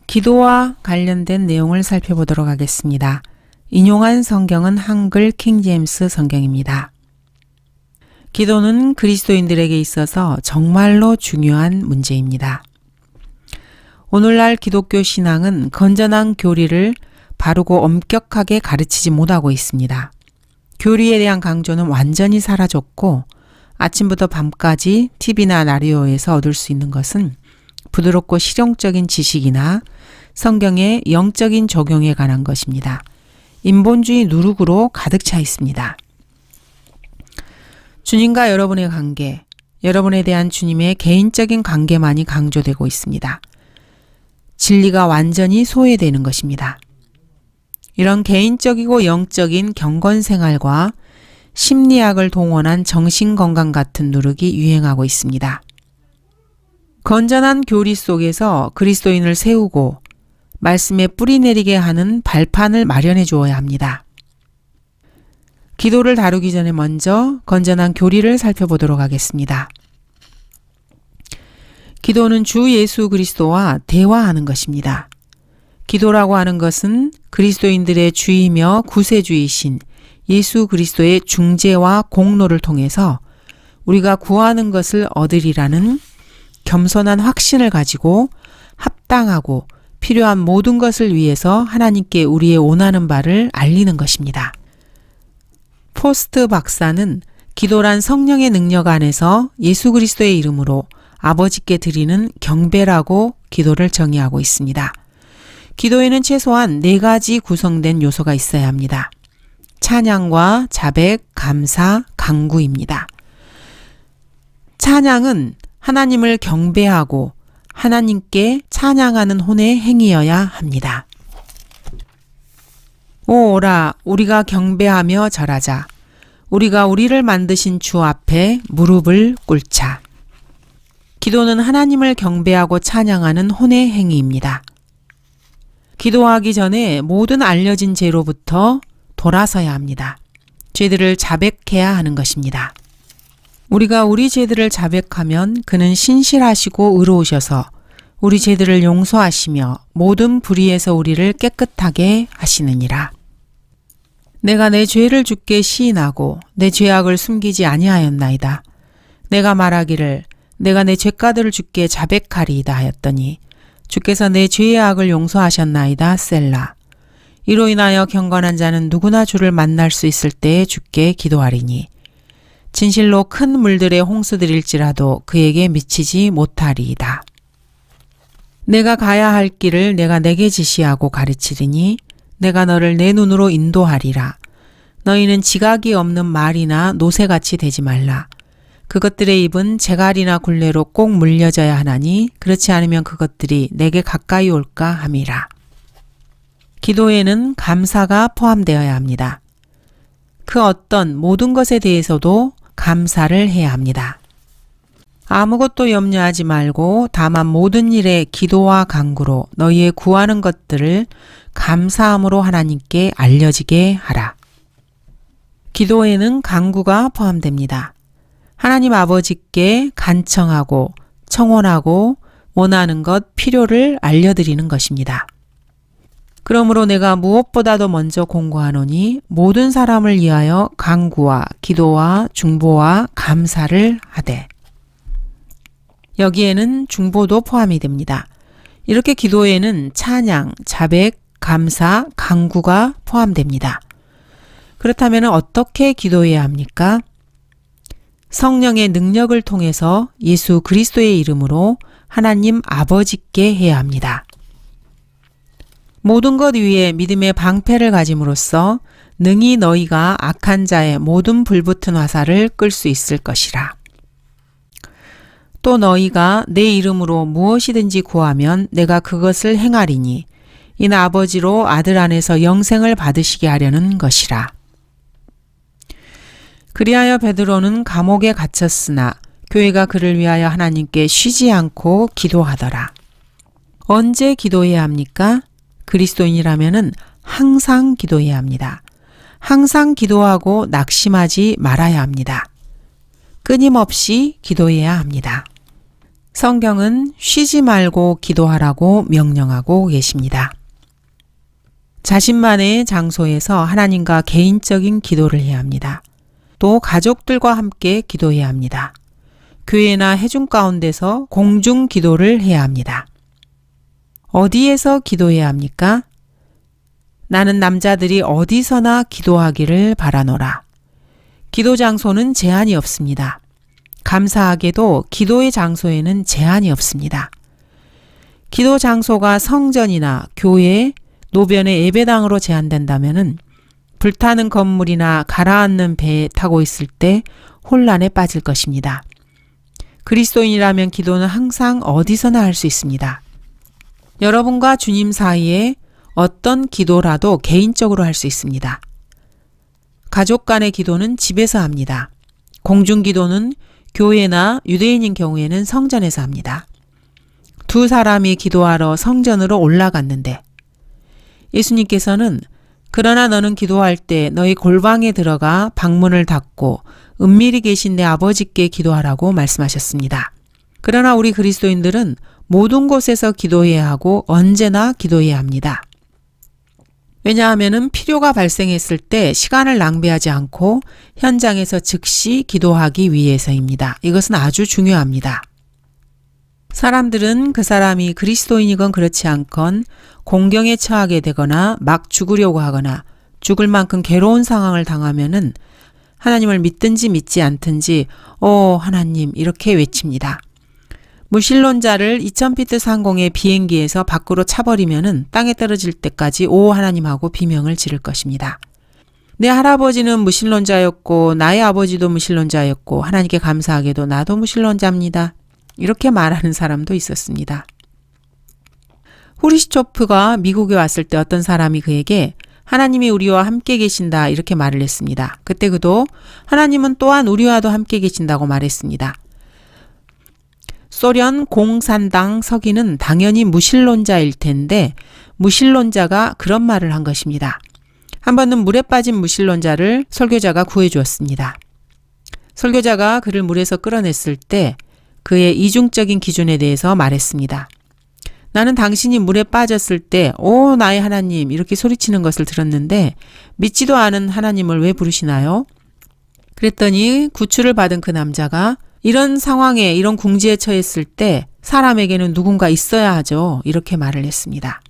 기도와 관련된 내용을 살펴보도록 하겠습니다. 인용한 성경은 한글 킹제임스 성경입니다. 기도는 그리스도인들에게 있어서 정말로 중요한 문제입니다. 오늘날 기독교 신앙은 건전한 교리를 바르고 엄격하게 가르치지 못하고 있습니다. 교리에 대한 강조는 완전히 사라졌고 아침부터 밤까지 TV나 라디오에서 얻을 수 있는 것은 부드럽고 실용적인 지식이나 성경의 영적인 적용에 관한 것입니다. 인본주의 누룩으로 가득 차 있습니다. 주님과 여러분의 관계, 여러분에 대한 주님의 개인적인 관계만이 강조되고 있습니다. 진리가 완전히 소외되는 것입니다. 이런 개인적이고 영적인 경건 생활과 심리학을 동원한 정신건강 같은 누룩이 유행하고 있습니다. 건전한 교리 속에서 그리스도인을 세우고 말씀에 뿌리 내리게 하는 발판을 마련해 주어야 합니다. 기도를 다루기 전에 먼저 건전한 교리를 살펴보도록 하겠습니다. 기도는 주 예수 그리스도와 대화하는 것입니다. 기도라고 하는 것은 그리스도인들의 주이며 구세주이신 예수 그리스도의 중재와 공로를 통해서 우리가 구하는 것을 얻으리라는 겸손한 확신을 가지고 합당하고 필요한 모든 것을 위해서 하나님께 우리의 원하는 바를 알리는 것입니다. 포스트 박사는 기도란 성령의 능력 안에서 예수 그리스도의 이름으로 아버지께 드리는 경배라고 기도를 정의하고 있습니다. 기도에는 최소한 4가지 구성된 요소가 있어야 합니다. 찬양과 자백, 감사, 간구입니다. 찬양은 하나님을 경배하고 하나님께 찬양하는 혼의 행위여야 합니다. 오라 우리가 경배하며 절하자. 우리가 우리를 만드신 주 앞에 무릎을 꿇자. 기도는 하나님을 경배하고 찬양하는 혼의 행위입니다. 기도하기 전에 모든 알려진 죄로부터 돌아서야 합니다. 죄들을 자백해야 하는 것입니다. 우리가 우리 죄들을 자백하면 그는 신실하시고 의로우셔서 우리 죄들을 용서하시며 모든 불의에서 우리를 깨끗하게 하시느니라. 내가 내 죄를 주께 시인하고 내 죄악을 숨기지 아니하였나이다. 내가 말하기를 내가 내 죄가들을 주께 자백하리이다 하였더니 주께서 내 죄의 악을 용서하셨나이다 셀라. 이로 인하여 경건한 자는 누구나 주를 만날 수 있을 때에 주께 기도하리니 진실로 큰 물들의 홍수들일지라도 그에게 미치지 못하리이다. 내가 가야 할 길을 내가 내게 지시하고 가르치리니 내가 너를 내 눈으로 인도하리라. 너희는 지각이 없는 말이나 노새같이 되지 말라. 그것들의 입은 재갈이나 굴레로 꼭 물려져야 하나니 그렇지 않으면 그것들이 내게 가까이 올까 함이라. 기도에는 감사가 포함되어야 합니다. 그 어떤 모든 것에 대해서도 감사를 해야 합니다. 아무것도 염려하지 말고 다만 모든 일에 기도와 간구로 너희의 구하는 것들을 감사함으로 하나님께 알려지게 하라. 기도에는 간구가 포함됩니다. 하나님 아버지께 간청하고 청혼하고 원하는 것, 필요를 알려드리는 것입니다. 그러므로 내가 무엇보다도 먼저 공고하노니 모든 사람을 위하여 간구와 기도와 중보와 감사를 하되. 여기에는 중보도 포함이 됩니다. 이렇게 기도에는 찬양, 자백, 감사, 간구가 포함됩니다. 그렇다면 어떻게 기도해야 합니까? 성령의 능력을 통해서 예수 그리스도의 이름으로 하나님 아버지께 해야 합니다. 모든 것 위에 믿음의 방패를 가짐으로써 능히 너희가 악한 자의 모든 불붙은 화살을 끌 수 있을 것이라. 또 너희가 내 이름으로 무엇이든지 구하면 내가 그것을 행하리니 이는 아버지로 아들 안에서 영생을 받으시게 하려는 것이라. 그리하여 베드로는 감옥에 갇혔으나 교회가 그를 위하여 하나님께 쉬지 않고 기도하더라. 언제 기도해야 합니까? 그리스도인이라면은 항상 기도해야 합니다. 항상 기도하고 낙심하지 말아야 합니다. 끊임없이 기도해야 합니다. 성경은 쉬지 말고 기도하라고 명령하고 계십니다. 자신만의 장소에서 하나님과 개인적인 기도를 해야 합니다. 또 가족들과 함께 기도해야 합니다. 교회나 회중 가운데서 공중 기도를 해야 합니다. 어디에서 기도해야 합니까? 나는 남자들이 어디서나 기도하기를 바라노라. 기도 장소는 제한이 없습니다. 감사하게도 기도의 장소에는 제한이 없습니다. 기도 장소가 성전이나 교회, 노변의 예배당으로 제한된다면 불타는 건물이나 가라앉는 배에 타고 있을 때 혼란에 빠질 것입니다. 그리스도인이라면 기도는 항상 어디서나 할 수 있습니다. 여러분과 주님 사이에 어떤 기도라도 개인적으로 할 수 있습니다. 가족 간의 기도는 집에서 합니다. 공중 기도는 교회나 유대인인 경우에는 성전에서 합니다. 두 사람이 기도하러 성전으로 올라갔는데 예수님께서는 그러나 너는 기도할 때 너희 골방에 들어가 방문을 닫고 은밀히 계신 내 아버지께 기도하라고 말씀하셨습니다. 그러나 우리 그리스도인들은 모든 곳에서 기도해야 하고 언제나 기도해야 합니다. 왜냐하면 필요가 발생했을 때 시간을 낭비하지 않고 현장에서 즉시 기도하기 위해서입니다. 이것은 아주 중요합니다. 사람들은 그 사람이 그리스도인이건 그렇지 않건 공경에 처하게 되거나 막 죽으려고 하거나 죽을 만큼 괴로운 상황을 당하면은 하나님을 믿든지 믿지 않든지 하나님 이렇게 외칩니다. 무신론자를 2000피트 상공의 비행기에서 밖으로 차버리면은 땅에 떨어질 때까지 오 하나님 하고 비명을 지를 것입니다. 내 할아버지는 무신론자였고 나의 아버지도 무신론자였고 하나님께 감사하게도 나도 무신론자입니다. 이렇게 말하는 사람도 있었습니다. 후리시초프가 미국에 왔을 때 어떤 사람이 그에게 하나님이 우리와 함께 계신다 이렇게 말을 했습니다. 그때 그도 하나님은 또한 우리와도 함께 계신다고 말했습니다. 소련 공산당 서기는 당연히 무신론자일 텐데 무신론자가 그런 말을 한 것입니다. 한 번은 물에 빠진 무신론자를 설교자가 구해주었습니다. 설교자가 그를 물에서 끌어냈을 때 그의 이중적인 기준에 대해서 말했습니다. 나는 당신이 물에 빠졌을 때 오 나의 하나님 이렇게 소리치는 것을 들었는데 믿지도 않은 하나님을 왜 부르시나요? 그랬더니 구출을 받은 그 남자가 이런 상황에 이런 궁지에 처했을 때 사람에게는 누군가 있어야 하죠. 이렇게 말을 했습니다.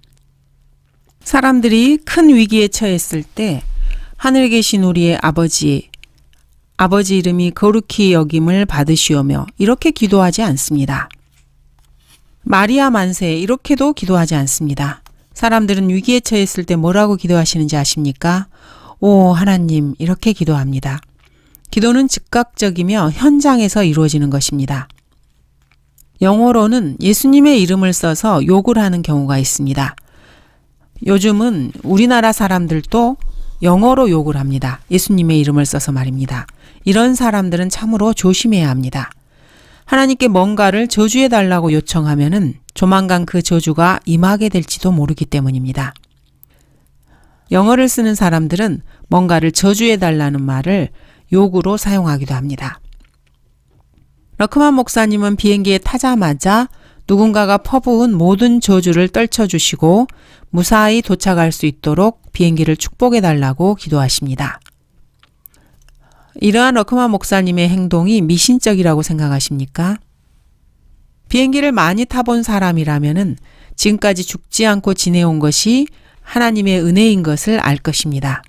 사람들이 큰 위기에 처했을 때 하늘에 계신 우리의 아버지 이름이 거룩히 여김을 받으시오며 이렇게 기도하지 않습니다. 마리아 만세 이렇게도 기도하지 않습니다. 사람들은 위기에 처했을 때 뭐라고 기도하시는지 아십니까? 오 하나님 이렇게 기도합니다. 기도는 즉각적이며 현장에서 이루어지는 것입니다. 영어로는 예수님의 이름을 써서 욕을 하는 경우가 있습니다. 요즘은 우리나라 사람들도 영어로 욕을 합니다. 예수님의 이름을 써서 말입니다. 이런 사람들은 참으로 조심해야 합니다. 하나님께 뭔가를 저주해달라고 요청하면은 조만간 그 저주가 임하게 될지도 모르기 때문입니다. 영어를 쓰는 사람들은 뭔가를 저주해달라는 말을 욕으로 사용하기도 합니다. 러크만 목사님은 비행기에 타자마자 누군가가 퍼부은 모든 저주를 떨쳐주시고 무사히 도착할 수 있도록 비행기를 축복해달라고 기도하십니다. 이러한 러크만 목사님의 행동이 미신적이라고 생각하십니까? 비행기를 많이 타본 사람이라면은 지금까지 죽지 않고 지내온 것이 하나님의 은혜인 것을 알 것입니다.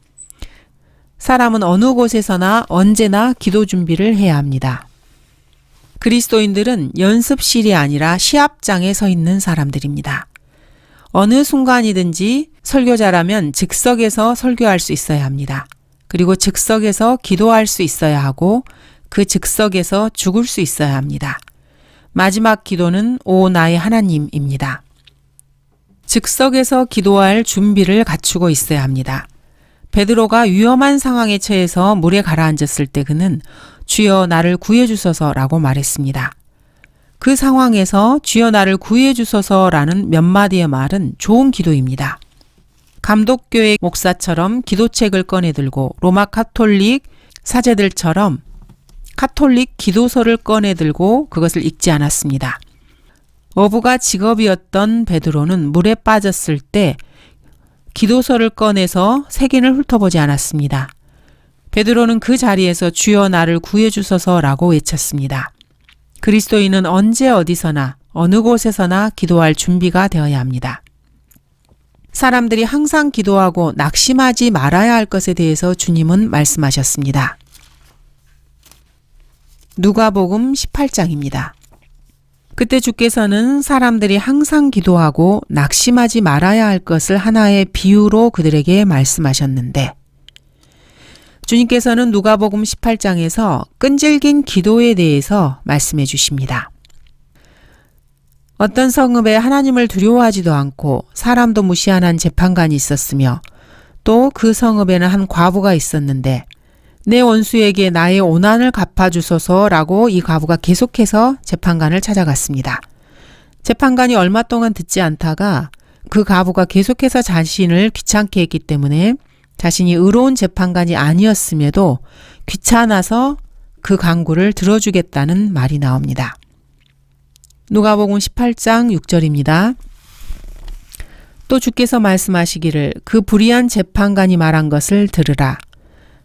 사람은 어느 곳에서나 언제나 기도 준비를 해야 합니다. 그리스도인들은 연습실이 아니라 시합장에 서 있는 사람들입니다. 어느 순간이든지 설교자라면 즉석에서 설교할 수 있어야 합니다. 그리고 즉석에서 기도할 수 있어야 하고 그 즉석에서 죽을 수 있어야 합니다. 마지막 기도는 오 나의 하나님입니다. 즉석에서 기도할 준비를 갖추고 있어야 합니다. 베드로가 위험한 상황에 처해서 물에 가라앉았을 때 그는 주여 나를 구해주소서라고 말했습니다. 그 상황에서 주여 나를 구해주소서라는 몇 마디의 말은 좋은 기도입니다. 감독교회 목사처럼 기도책을 꺼내들고 로마 카톨릭 사제들처럼 카톨릭 기도서를 꺼내들고 그것을 읽지 않았습니다. 어부가 직업이었던 베드로는 물에 빠졌을 때 기도서를 꺼내서 색인을 훑어보지 않았습니다. 베드로는 그 자리에서 주여 나를 구해주소서라고 외쳤습니다. 그리스도인은 언제 어디서나 어느 곳에서나 기도할 준비가 되어야 합니다. 사람들이 항상 기도하고 낙심하지 말아야 할 것에 대해서 주님은 말씀하셨습니다. 누가복음 18장입니다. 그때 주께서는 사람들이 항상 기도하고 낙심하지 말아야 할 것을 하나의 비유로 그들에게 말씀하셨는데 주님께서는 누가복음 18장에서 끈질긴 기도에 대해서 말씀해 주십니다. 어떤 성읍에 하나님을 두려워하지도 않고 사람도 무시하는 재판관이 있었으며 또 그 성읍에는 한 과부가 있었는데 내 원수에게 나의 오난을 갚아주소서라고 이 과부가 계속해서 재판관을 찾아갔습니다. 재판관이 얼마 동안 듣지 않다가 그 과부가 계속해서 자신을 귀찮게 했기 때문에 자신이 의로운 재판관이 아니었음에도 귀찮아서 그 강구를 들어주겠다는 말이 나옵니다. 누가복음 18장 6절입니다. 또 주께서 말씀하시기를 그 불의한 재판관이 말한 것을 들으라.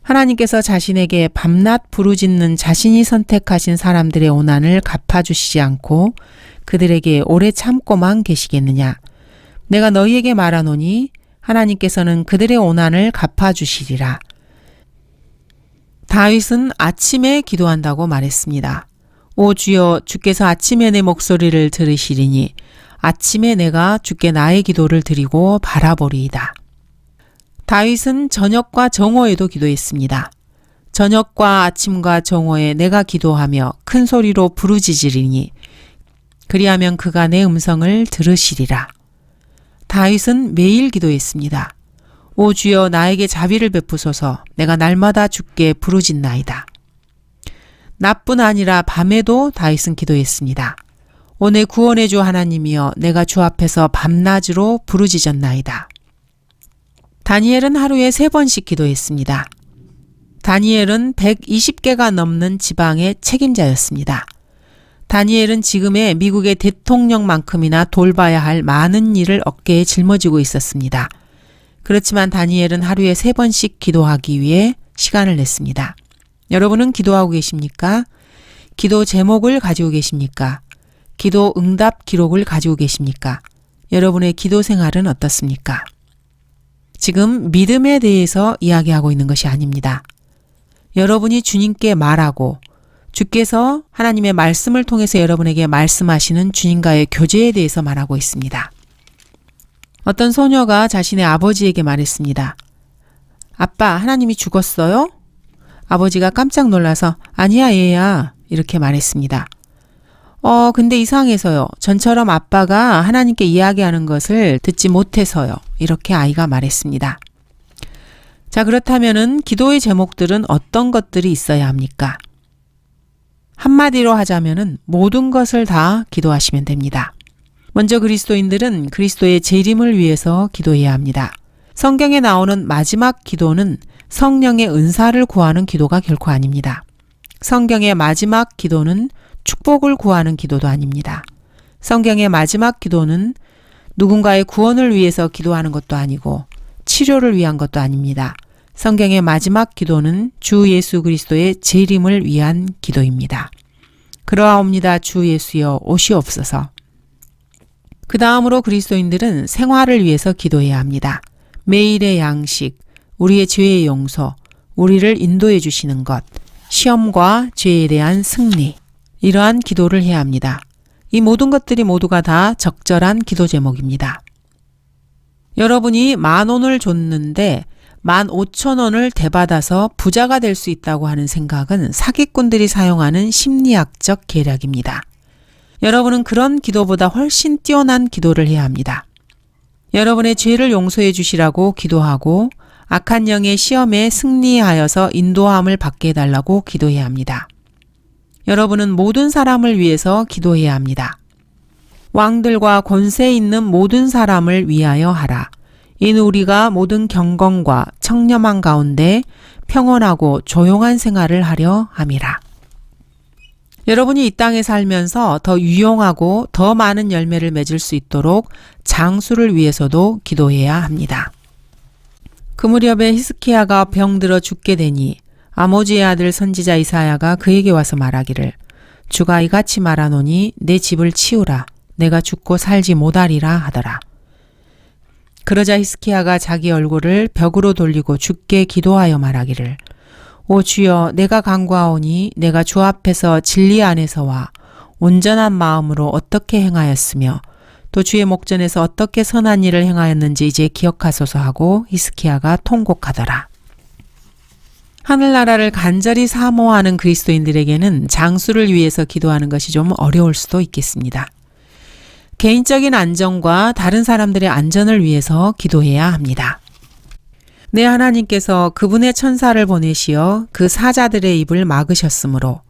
하나님께서 자신에게 밤낮 부르짖는 자신이 선택하신 사람들의 오난을 갚아주시지 않고 그들에게 오래 참고만 계시겠느냐. 내가 너희에게 말하노니 하나님께서는 그들의 오난을 갚아주시리라. 다윗은 아침에 기도한다고 말했습니다. 오 주여 주께서 아침에 내 목소리를 들으시리니 아침에 내가 주께 나의 기도를 드리고 바라보리이다. 다윗은 저녁과 정오에도 기도했습니다. 저녁과 아침과 정오에 내가 기도하며 큰 소리로 부르짖으리니 그리하면 그가 내 음성을 들으시리라. 다윗은 매일 기도했습니다. 오 주여 나에게 자비를 베푸소서. 내가 날마다 주께 부르짖나이다. 낮뿐 아니라 밤에도 다윗은 기도했습니다. 오 내 구원의 주 하나님이여 내가 주 앞에서 밤낮으로 부르짖었나이다. 다니엘은 하루에 3번씩 기도했습니다. 다니엘은 120개가 넘는 지방의 책임자였습니다. 다니엘은 지금의 미국의 대통령만큼이나 돌봐야 할 많은 일을 어깨에 짊어지고 있었습니다. 그렇지만 다니엘은 하루에 3번씩 기도하기 위해 시간을 냈습니다. 여러분은 기도하고 계십니까? 기도 제목을 가지고 계십니까? 기도 응답 기록을 가지고 계십니까? 여러분의 기도 생활은 어떻습니까? 지금 믿음에 대해서 이야기하고 있는 것이 아닙니다. 여러분이 주님께 말하고 주께서 하나님의 말씀을 통해서 여러분에게 말씀하시는 주님과의 교제에 대해서 말하고 있습니다. 어떤 소녀가 자신의 아버지에게 말했습니다. 아빠, 하나님이 죽었어요? 아버지가 깜짝 놀라서 아니야 얘야 이렇게 말했습니다. 근데 이상해서요. 전처럼 아빠가 하나님께 이야기하는 것을 듣지 못해서요. 이렇게 아이가 말했습니다. 자, 그렇다면은 기도의 제목들은 어떤 것들이 있어야 합니까? 한마디로 하자면은 모든 것을 다 기도하시면 됩니다. 먼저 그리스도인들은 그리스도의 재림을 위해서 기도해야 합니다. 성경에 나오는 마지막 기도는 성령의 은사를 구하는 기도가 결코 아닙니다. 성경의 마지막 기도는 축복을 구하는 기도도 아닙니다. 성경의 마지막 기도는 누군가의 구원을 위해서 기도하는 것도 아니고 치료를 위한 것도 아닙니다. 성경의 마지막 기도는 주 예수 그리스도의 재림을 위한 기도입니다. 그러하옵니다. 주 예수여 오시옵소서. 그 다음으로 그리스도인들은 생활을 위해서 기도해야 합니다. 매일의 양식, 우리의 죄의 용서, 우리를 인도해 주시는 것, 시험과 죄에 대한 승리, 이러한 기도를 해야 합니다. 이 모든 것들이 모두가 다 적절한 기도 제목입니다. 여러분이 10,000원을 줬는데 15,000원을 되받아서 부자가 될 수 있다고 하는 생각은 사기꾼들이 사용하는 심리학적 계략입니다. 여러분은 그런 기도보다 훨씬 뛰어난 기도를 해야 합니다. 여러분의 죄를 용서해 주시라고 기도하고 악한 영의 시험에 승리하여서 인도함을 받게 해달라고 기도해야 합니다. 여러분은 모든 사람을 위해서 기도해야 합니다. 왕들과 권세 있는 모든 사람을 위하여 하라. 이는 우리가 모든 경건과 청렴한 가운데 평온하고 조용한 생활을 하려 함이라. 여러분이 이 땅에 살면서 더 유용하고 더 많은 열매를 맺을 수 있도록 장수를 위해서도 기도해야 합니다. 그 무렵에 히스기야가 병들어 죽게 되니 아모즈의 아들 선지자 이사야가 그에게 와서 말하기를 주가 이같이 말하노니 내 집을 치우라 내가 죽고 살지 못하리라 하더라. 그러자 히스기야가 자기 얼굴을 벽으로 돌리고 주께 기도하여 말하기를 오 주여 내가 간구하오니 내가 주 앞에서 진리 안에서와 온전한 마음으로 어떻게 행하였으며 또 주의 목전에서 어떻게 선한 일을 행하였는지 이제 기억하소서 하고 히스기야가 통곡하더라. 하늘나라를 간절히 사모하는 그리스도인들에게는 장수를 위해서 기도하는 것이 좀 어려울 수도 있겠습니다. 개인적인 안전과 다른 사람들의 안전을 위해서 기도해야 합니다. 내 하나님께서 그분의 천사를 보내시어 그 사자들의 입을 막으셨으므로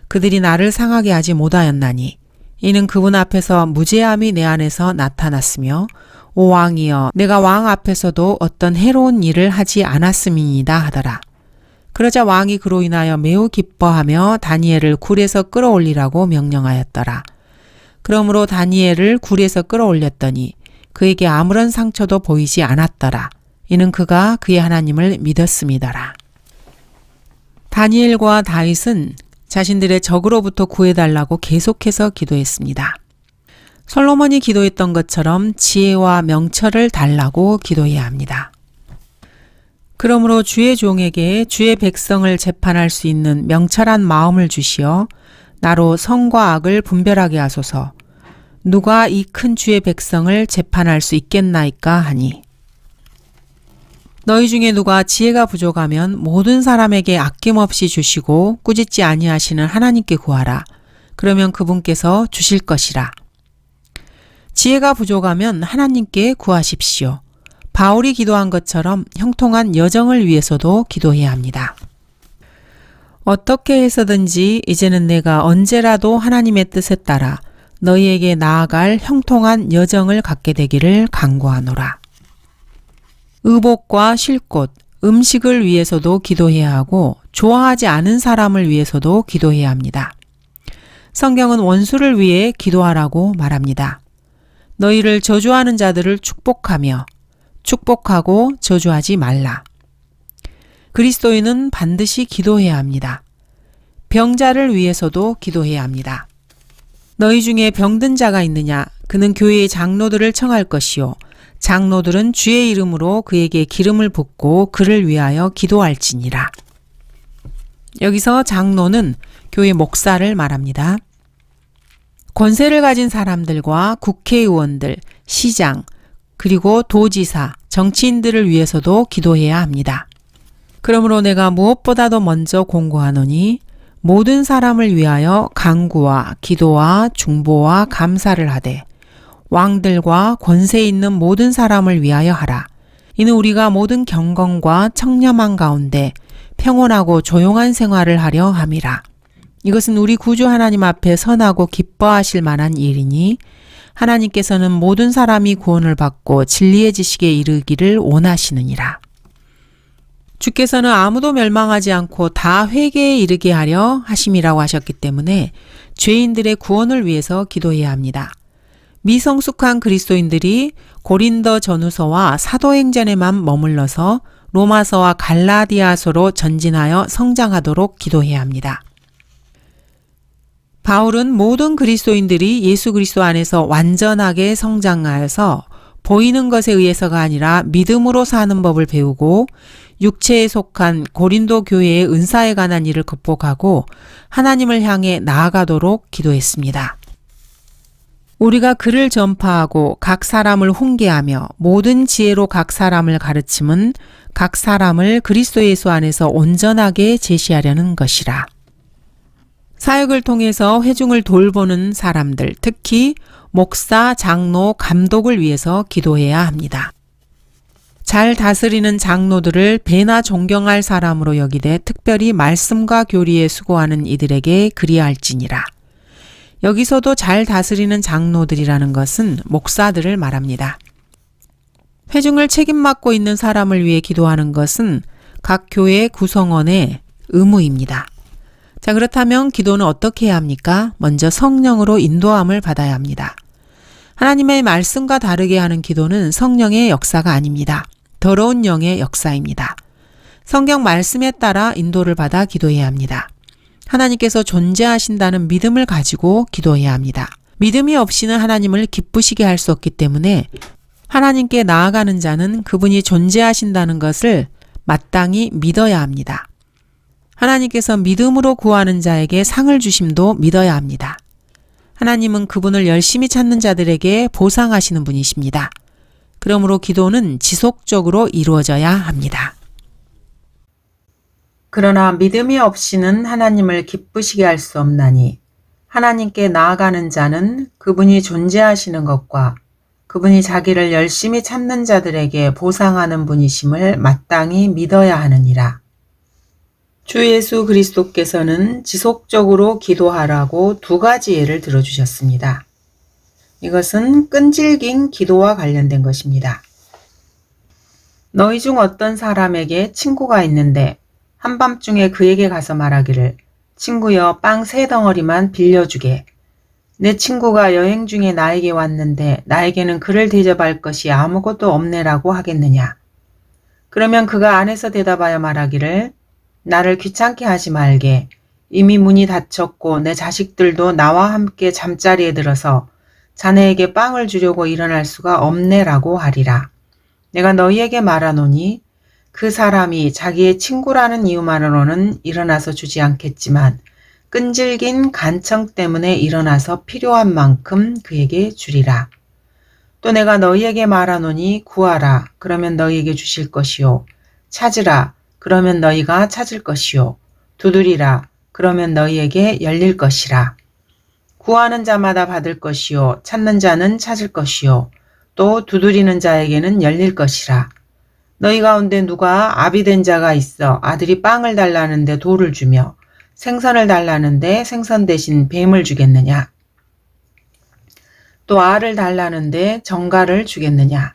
그들이 나를 상하게 하지 못하였나니 이는 그분 앞에서 무죄함이 내 안에서 나타났으며 오 왕이여 내가 왕 앞에서도 어떤 해로운 일을 하지 않았음이니이다 하더라. 그러자 왕이 그로 인하여 매우 기뻐하며 다니엘을 굴에서 끌어올리라고 명령하였더라. 그러므로 다니엘을 굴에서 끌어올렸더니 그에게 아무런 상처도 보이지 않았더라. 이는 그가 그의 하나님을 믿었음이더라. 다니엘과 다윗은 자신들의 적으로부터 구해달라고 계속해서 기도했습니다. 솔로몬이 기도했던 것처럼 지혜와 명철을 달라고 기도해야 합니다. 그러므로 주의 종에게 주의 백성을 재판할 수 있는 명철한 마음을 주시어 나로 선과 악을 분별하게 하소서. 누가 이 큰 주의 백성을 재판할 수 있겠나이까 하니 너희 중에 누가 지혜가 부족하면 모든 사람에게 아낌없이 주시고 꾸짖지 아니하시는 하나님께 구하라. 그러면 그분께서 주실 것이라. 지혜가 부족하면 하나님께 구하십시오. 바울이 기도한 것처럼 형통한 여정을 위해서도 기도해야 합니다. 어떻게 해서든지 이제는 내가 언제라도 하나님의 뜻에 따라 너희에게 나아갈 형통한 여정을 갖게 되기를 간구하노라. 의복과 쉴 곳, 음식을 위해서도 기도해야 하고 좋아하지 않은 사람을 위해서도 기도해야 합니다. 성경은 원수를 위해 기도하라고 말합니다. 너희를 저주하는 자들을 축복하며 축복하고 저주하지 말라. 그리스도인은 반드시 기도해야 합니다. 병자를 위해서도 기도해야 합니다. 너희 중에 병든 자가 있느냐? 그는 교회의 장로들을 청할 것이요. 장로들은 주의 이름으로 그에게 기름을 붓고 그를 위하여 기도할지니라. 여기서 장로는 교회 목사를 말합니다. 권세를 가진 사람들과 국회의원들, 시장, 그리고 도지사, 정치인들을 위해서도 기도해야 합니다. 그러므로 내가 무엇보다도 먼저 공고하노니 모든 사람을 위하여 간구와 기도와 중보와 감사를 하되 왕들과 권세 있는 모든 사람을 위하여 하라. 이는 우리가 모든 경건과 청렴한 가운데 평온하고 조용한 생활을 하려 함이라. 이것은 우리 구주 하나님 앞에 선하고 기뻐하실 만한 일이니 하나님께서는 모든 사람이 구원을 받고 진리의 지식에 이르기를 원하시느니라. 주께서는 아무도 멸망하지 않고 다 회개에 이르게 하려 하심이라고 하셨기 때문에 죄인들의 구원을 위해서 기도해야 합니다. 미성숙한 그리스도인들이 고린도 전후서와 사도행전에만 머물러서 로마서와 갈라디아서로 전진하여 성장하도록 기도해야 합니다. 바울은 모든 그리스도인들이 예수 그리스도 안에서 완전하게 성장하여서 보이는 것에 의해서가 아니라 믿음으로 사는 법을 배우고 육체에 속한 고린도 교회의 은사에 관한 일을 극복하고 하나님을 향해 나아가도록 기도했습니다. 우리가 그를 전파하고 각 사람을 훈계하며 모든 지혜로 각 사람을 가르침은 각 사람을 그리스도 예수 안에서 온전하게 제시하려는 것이라. 사역을 통해서 회중을 돌보는 사람들, 특히 목사, 장로, 감독을 위해서 기도해야 합니다. 잘 다스리는 장로들을 배나 존경할 사람으로 여기되 특별히 말씀과 교리에 수고하는 이들에게 그리할지니라. 여기서도 잘 다스리는 장로들이라는 것은 목사들을 말합니다. 회중을 책임맡고 있는 사람을 위해 기도하는 것은 각 교회 구성원의 의무입니다. 자, 그렇다면 기도는 어떻게 해야 합니까? 먼저 성령으로 인도함을 받아야 합니다. 하나님의 말씀과 다르게 하는 기도는 성령의 역사가 아닙니다. 더러운 영의 역사입니다. 성경 말씀에 따라 인도를 받아 기도해야 합니다. 하나님께서 존재하신다는 믿음을 가지고 기도해야 합니다. 믿음이 없이는 하나님을 기쁘시게 할 수 없기 때문에 하나님께 나아가는 자는 그분이 존재하신다는 것을 마땅히 믿어야 합니다. 하나님께서 믿음으로 구하는 자에게 상을 주심도 믿어야 합니다. 하나님은 그분을 열심히 찾는 자들에게 보상하시는 분이십니다. 그러므로 기도는 지속적으로 이루어져야 합니다. 그러나 믿음이 없이는 하나님을 기쁘시게 할 수 없나니 하나님께 나아가는 자는 그분이 존재하시는 것과 그분이 자기를 열심히 찾는 자들에게 보상하는 분이심을 마땅히 믿어야 하느니라. 주 예수 그리스도께서는 지속적으로 기도하라고 두 가지 예를 들어주셨습니다. 이것은 끈질긴 기도와 관련된 것입니다. 너희 중 어떤 사람에게 친구가 있는데 한밤중에 그에게 가서 말하기를 친구여 빵 3덩어리만 빌려주게. 내 친구가 여행 중에 나에게 왔는데 나에게는 그를 대접할 것이 아무것도 없네라고 하겠느냐. 그러면 그가 안에서 대답하여 말하기를 나를 귀찮게 하지 말게. 이미 문이 닫혔고 내 자식들도 나와 함께 잠자리에 들어서 자네에게 빵을 주려고 일어날 수가 없네라고 하리라. 내가 너희에게 말하노니 그 사람이 자기의 친구라는 이유만으로는 일어나서 주지 않겠지만 끈질긴 간청 때문에 일어나서 필요한 만큼 그에게 주리라. 또 내가 너희에게 말하노니 구하라. 그러면 너희에게 주실 것이요. 찾으라. 그러면 너희가 찾을 것이요. 두드리라. 그러면 너희에게 열릴 것이라. 구하는 자마다 받을 것이요. 찾는 자는 찾을 것이요. 또 두드리는 자에게는 열릴 것이라. 너희 가운데 누가 아비된 자가 있어 아들이 빵을 달라는데 돌을 주며 생선을 달라는데 생선 대신 뱀을 주겠느냐? 또 알을 달라는데 정갈을 주겠느냐?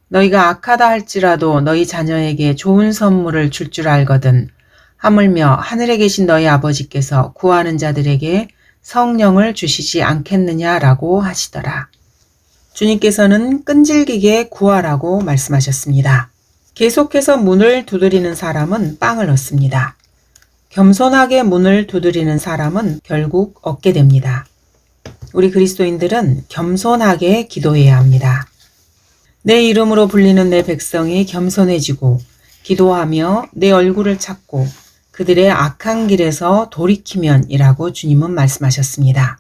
너희가 악하다 할지라도 너희 자녀에게 좋은 선물을 줄 줄 알거든. 하물며 하늘에 계신 너희 아버지께서 구하는 자들에게 성령을 주시지 않겠느냐라고 하시더라. 주님께서는 끈질기게 구하라고 말씀하셨습니다. 계속해서 문을 두드리는 사람은 빵을 얻습니다. 겸손하게 문을 두드리는 사람은 결국 얻게 됩니다. 우리 그리스도인들은 겸손하게 기도해야 합니다. 내 이름으로 불리는 내 백성이 겸손해지고 기도하며 내 얼굴을 찾고 그들의 악한 길에서 돌이키면이라고 주님은 말씀하셨습니다.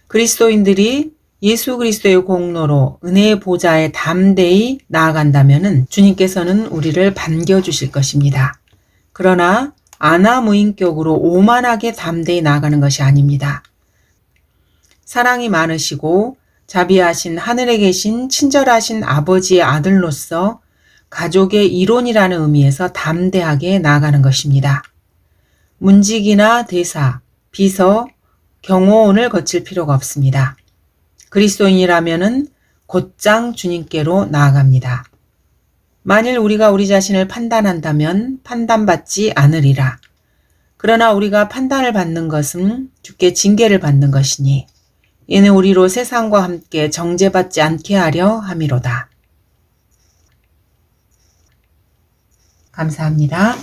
그리스도인들이 예수 그리스도의 공로로 은혜의 보좌에 담대히 나아간다면 주님께서는 우리를 반겨주실 것입니다. 그러나 안하무인격으로 오만하게 담대히 나아가는 것이 아닙니다. 사랑이 많으시고 자비하신 하늘에 계신 친절하신 아버지의 아들로서 가족의 일원이라는 의미에서 담대하게 나아가는 것입니다. 문직이나 대사, 비서, 경호원을 거칠 필요가 없습니다. 그리스도인이라면은 곧장 주님께로 나아갑니다. 만일 우리가 우리 자신을 판단한다면 판단받지 않으리라. 그러나 우리가 판단을 받는 것은 주께 징계를 받는 것이니 이는 우리로 세상과 함께 정죄받지 않게 하려 함이로다. 감사합니다.